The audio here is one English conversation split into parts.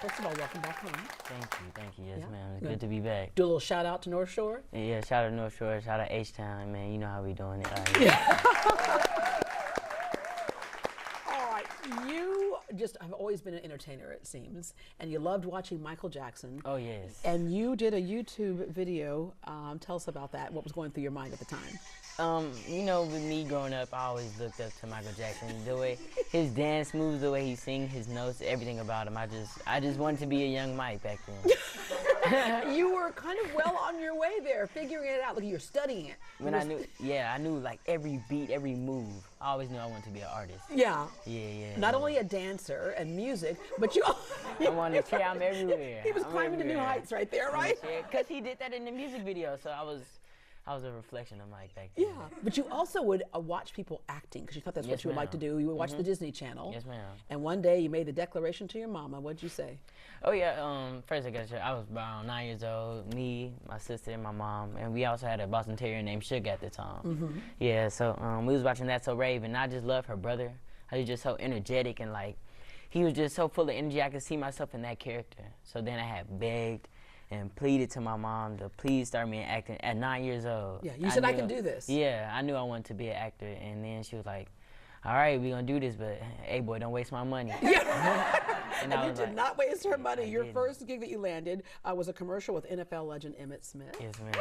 First of all, welcome back home. Thank you. Yes, Yeah. ma'am. It's good to be back. Do a little shout out to North Shore. Yeah, shout out to North Shore, shout out H-Town, man. You know how we doing it. All right, you just have always been an entertainer, it seems, and you loved watching Michael Jackson. Oh, yes. And you did a YouTube video. Tell us about that. What was going through your mind at the time? You know, with me growing up, I always looked up to Michael Jackson. The way his dance moves, the way he sings, his notes, everything about him. I just wanted to be a young Mike back then. You were kind of well on your way there, figuring it out. Like you're studying it. When I knew like every beat, every move. I always knew I wanted to be an artist. Yeah. Yeah. Not only a dancer and music, but you. I wanted to say I'm everywhere. He was climbing to new heights right there, right? Yeah, because he did that in the music video, so I was a reflection of Mike back then. Yeah, but you also would watch people acting because you thought that's what Yes, you would like to ma'am. do. You would watch the Disney Channel. Yes, ma'am. And one day you made the declaration to your mama. What'd you say? Oh yeah, first I got to I was around 9 years old, me, my sister, and my mom, and we also had a Boston Terrier named Sugar at the time. Yeah, so we was watching That's So Brave, and I just loved her brother. He was just so energetic, and like, he was just so full of energy. I could see myself in that character. So then I had begged and pleaded to my mom to please start me in acting at 9 years old. Yeah, you said I can do this. Yeah, I knew I wanted to be an actor, and then she was like, all right, we're gonna do this, but hey boy, don't waste my money. Yeah. and I you was did like, not waste her money. Your didn't. first gig that you landed was a commercial with NFL legend Emmitt Smith. Yes, ma'am.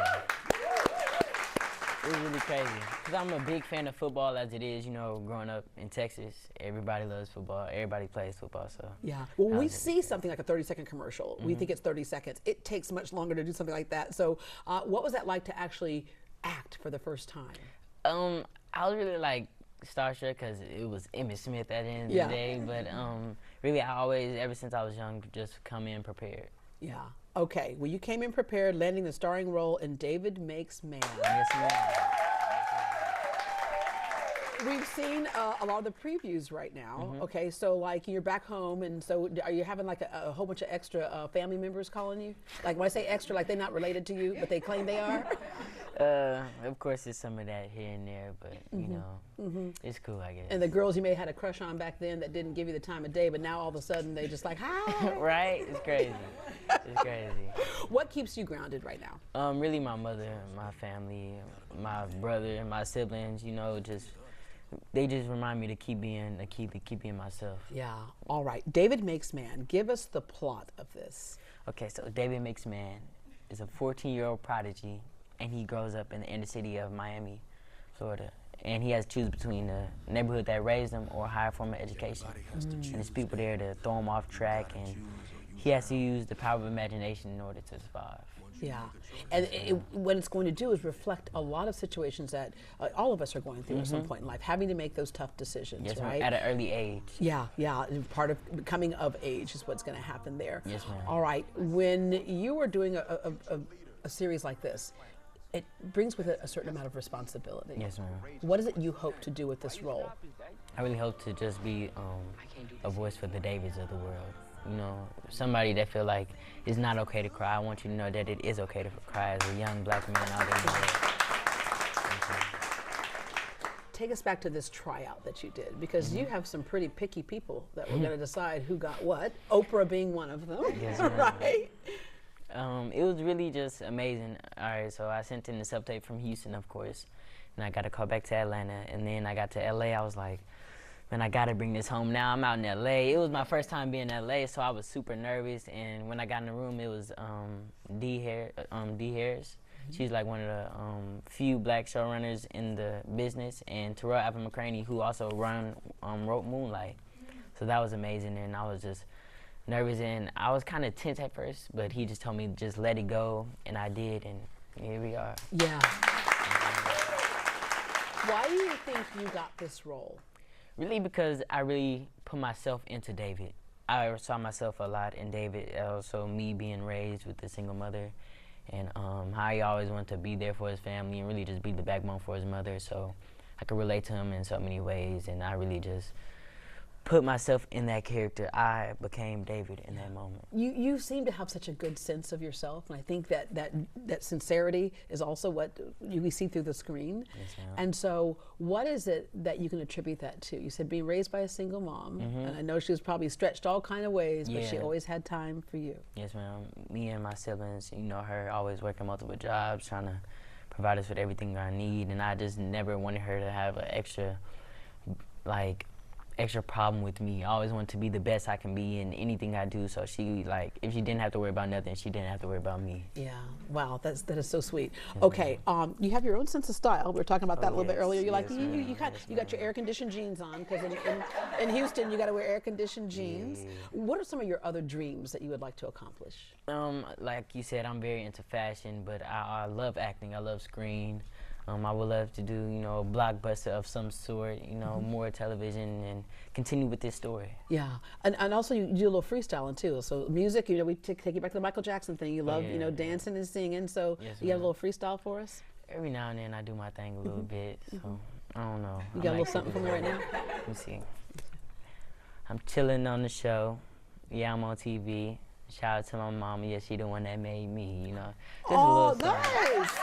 It was really crazy, because I'm a big fan of football as it is, you know, growing up in Texas. Everybody loves football. Everybody plays football, so. Yeah. Well, we see something like a 30-second commercial. We think it's 30 seconds. It takes much longer to do something like that. So what was that like to actually act for the first time? I was really like starstruck because it was Emmitt Smith at the end of Yeah. the day, but really I always, ever since I was young, just come in prepared. Yeah. Okay. Well, you came in prepared, landing the starring role in David Makes Man. Yes, ma'am. We've seen a lot of the previews right now. Okay, so like you're back home, and so are you having like a whole bunch of extra family members calling you? Like when I say extra, like they're not related to you, but they claim they are? Of course, there's some of that here and there, but you know, it's cool, I guess. And the girls you may have had a crush on back then that didn't give you the time of day, but now all of a sudden they just like, hi. Right? It's crazy. It's crazy. What keeps you grounded right now? Really my mother, my family, my brother, my siblings, you know, they just remind me to keep being myself. Yeah. All right. David Makes Man. Give us the plot of this. Okay, so David Makes Man is a 14-year-old prodigy, and he grows up in the inner city of Miami, Florida. And he has to choose between the neighborhood that raised him or a higher form of education. And there's people there to throw him off track, and he has to use the power of imagination in order to survive. Yeah, and what it's going to do is reflect a lot of situations that all of us are going through at some point in life, having to make those tough decisions, Yes, right? ma'am, at an early age. Yeah, and part of coming of age is what's going to happen there. Yes, ma'am. All right, when you are doing a series like this, it brings with it a certain amount of responsibility. Yes, ma'am. What is it you hope to do with this role? I really hope to just be a voice for the Davids of the world. You know, somebody that feel like it's not okay to cry. I want you to know that it is okay to cry as a young black man out there in the world. Take us back to this tryout that you did, because you have some pretty picky people that were going to decide who got what, Oprah being one of them, Yes, ma'am. right? It was really just amazing. All right, so I sent in the sub-tape from Houston, of course, and I got a call back to Atlanta, and then I got to LA. I was like, man, I gotta bring this home now. I'm out in LA. It was my first time being in LA, so I was super nervous. And when I got in the room, it was Dee Harris. She's like one of the few black showrunners in the business, and Terrell Apple McCraney, who also wrote Moonlight. So that was amazing, and I was just nervous, and I was kind of tense at first, but he just told me just let it go, and I did, and here we are. Yeah. Why do you think you got this role? Really because I really put myself into David. I saw myself a lot in David, also me being raised with a single mother, and how he always wanted to be there for his family and really just be the backbone for his mother. So I could relate to him in so many ways, and I really just put myself in that character. I became David in that moment. You seem to have such a good sense of yourself, and I think that sincerity is also what we see through the screen. Yes, ma'am. And so, what is it that you can attribute that to? You said being raised by a single mom, and I know she was probably stretched all kind of ways, but she Yeah. always had time for you. Yes, ma'am. Me and my siblings, you know, her always working multiple jobs, trying to provide us with everything I need, and I just never wanted her to have an extra problem with me. I always wanted to be the best I can be in anything I do. So she, like, if she didn't have to worry about nothing, she didn't have to worry about me. Yeah, wow, that is so sweet. Okay, you have your own sense of style. We were talking about that a little bit earlier. You you got your air conditioned jeans on, because in Houston you got to wear air conditioned jeans. Yeah. What are some of your other dreams that you would like to accomplish? Like you said, I'm very into fashion, but I love acting. I love screen. I would love to do, you know, a blockbuster of some sort, you know, more television, and continue with this story. Yeah, and also you do a little freestyling too. So music, you know, we take you back to the Michael Jackson thing. You love, you know, dancing and singing. So Yes, you got a ma'am. little freestyle for us? Every now and then I do my thing a little bit, so I don't know. You got a little something for me right now? Let me see. I'm chilling on the show. Yeah, I'm on TV. Shout out to my mama. Yeah, she the one that made me, you know. Just a Oh, little something. nice!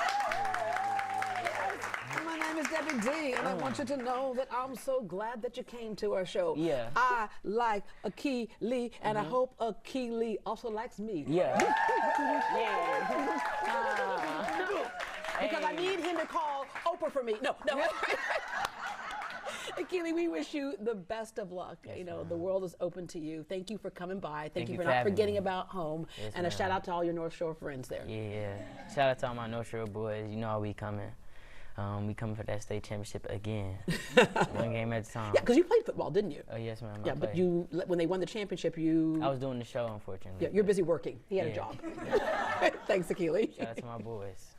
My name is Debbie D, and I want you to know that I'm so glad that you came to our show. Yeah. I like Akili, and I hope Akili also likes me. Yeah. Because I need him to call Oprah for me. No. Akili, we wish you the best of luck. Yes, you know, ma'am. the world is open to you. Thank you for coming by. Thank you you for for not having forgetting me. about home. Yes, And a ma'am. shout out to all your North Shore friends there. Yeah. Shout out to all my North Shore boys. You know how we coming. We coming for that state championship again. One game at a time. Yeah, because you played football, didn't you? Oh, yes, ma'am. Yeah, but when they won the championship, I was doing the show, unfortunately. you're busy working. He had a Yeah. job. Thanks, Akili. Shout out to my boys.